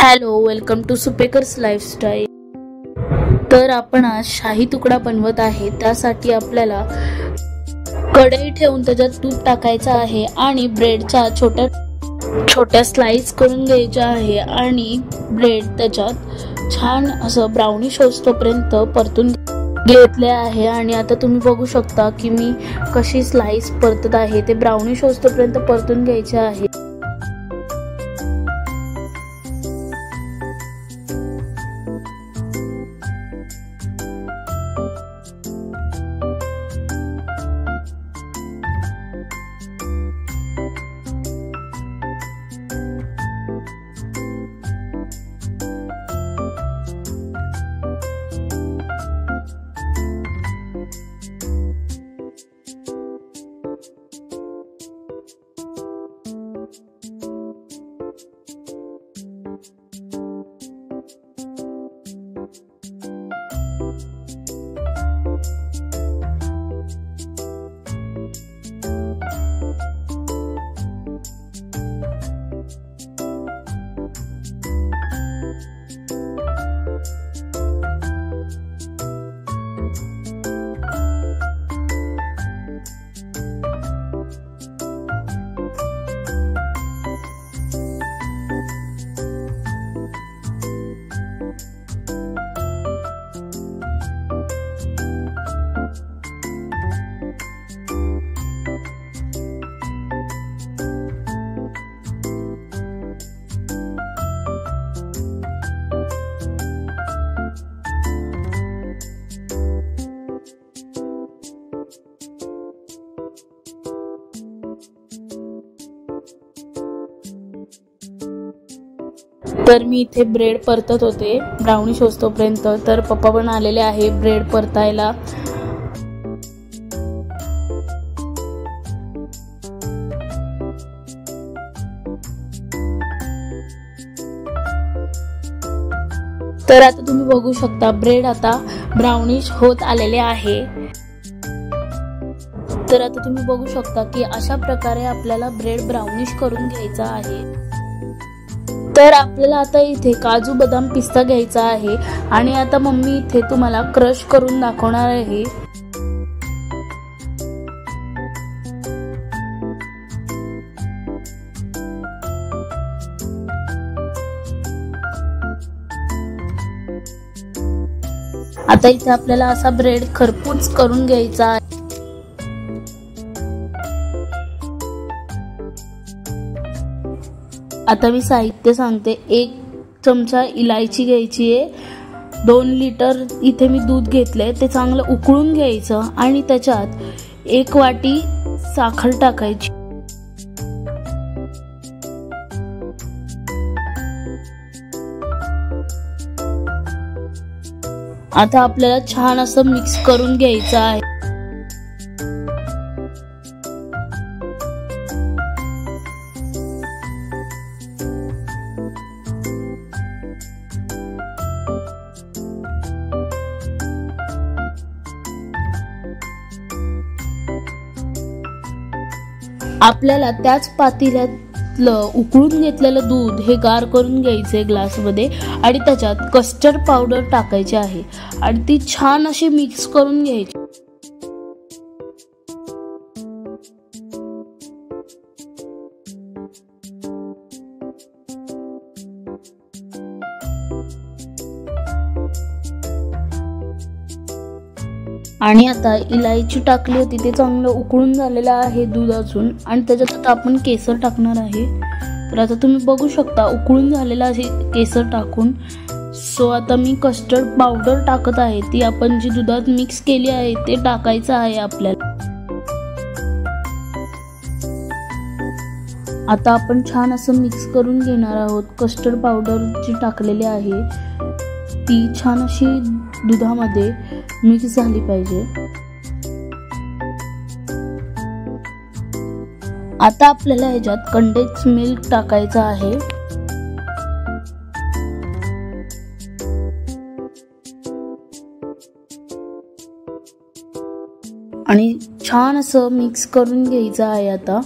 Hello, welcome to Supekar's lifestyle. तर आपण आज शाही तुकडा बनवत आहे। त्यासाठी आपल्याला कढई ठेवून त्याच्यात तूप टाकायचं आहे आणि ब्रेडचा छोट्या छोट्या स्लाइस करून घ्यायच्या आहे आणि ब्रेड त्याच्यात छान असं ब्राउनिश होईपर्यंत परतून घेतले आहे। आणि आता तुम्ही बघू शकता की मी कशी स्लाइस परतत आहे। ते ब्राउनिश होईपर्यंत परतून घ्यायचे आहे। तर मी इथे ब्रेड परतत होते ब्राउनिश होईपर्यंत। तर पप्पा पण आलेले आहे ब्रेड परतायला। तर आता तुम्ही बघू शकता ब्रेड आता ब्राउनिश होत आलेले आहे। तर आता तुम्ही बघू शकता की अशा प्रकारे आपल्याला ब्रेड ब्राउनिश करून घ्यायचा आहे। तर आपल्याला आता इथे काजू बदाम पिस्ता घ्यायचा आहे आणि आता मम्मी इथे तुम्हाला क्रश करून दाखवणार आहे। आता इथे आपल्याला असा ब्रेड खरपूस करून घ्यायचा आहे। आता मी साहित्य सांगते। 1 चमचा इलायची घ्यायची आहे। 2 लिटर इथे मी दूध घेतले, ते चांगलं उकळून घ्यायचं आणि त्याच्यात 1 वाटी साखर टाकायची। आता आपल्याला छान असं मिक्स करून घ्यायचं आहे। आपल्याला त्याच पातेल्यातलं उकळून घेतलेलं दूध हे गार करून घ्यायचे ग्लासमध्ये आणि त्याच्यात कस्टर्ड पावडर टाकायची आहे आणि ती छान अशी मिक्स करून घ्यायची। आणि आता इलायची टाकली होती, ते चांगलं उकळून झालेलं आहे दूध अजून आणि त्याच्यात आता आपण केसर टाकणार आहे। तर आता तुम्ही बघू शकता उकळून झालेलं आहे केसर टाकून। सो आता मी कस्टर्ड पावडर टाकत आहे, ती आपण जी दुधात मिक्स केली आहे ते टाकायचं आहे आपल्याला। आता आपण छान असं मिक्स करून घेणार आहोत। कस्टर्ड पावडर जी टाकलेली आहे ती छान अशी दुधामध्ये मिक्स झाली पाहिजे। आता आपल्याला ह्याच्यात कंडेन्स मिल्क टाकायचं आहे आणि छान असं मिक्स करून घ्यायचं आहे आता।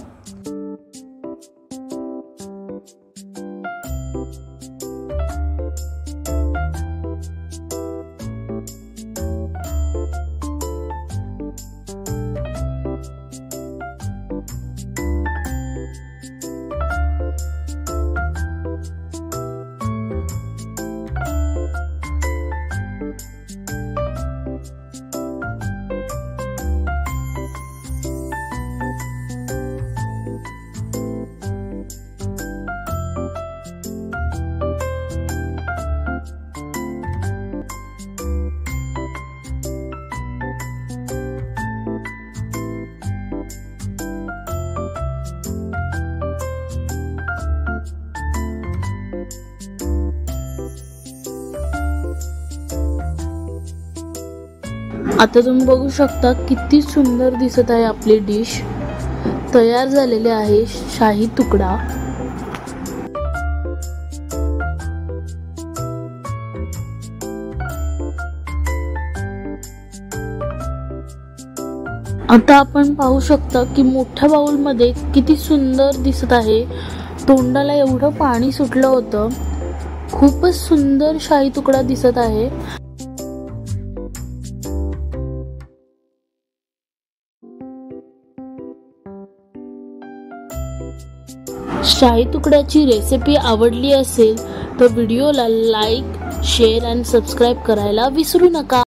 आता तुम्ही बघू शकता किती सुंदर दिसत आहे आपली डिश तयार झालेली आहे शाही तुकडा। आता आपण पाहू शकता की मोठ्या बाउल मध्ये किती सुंदर दिसत आहे। तोंडाला एवढं पाणी सुटलं होतं। खूपच सुंदर शाही तुकडा दिसत आहे। शाही तुकड्याची रेसिपी आवडली असेल तर व्हिडिओला लाईक, शेअर आणि सबस्क्राईब करायला विसरू नका।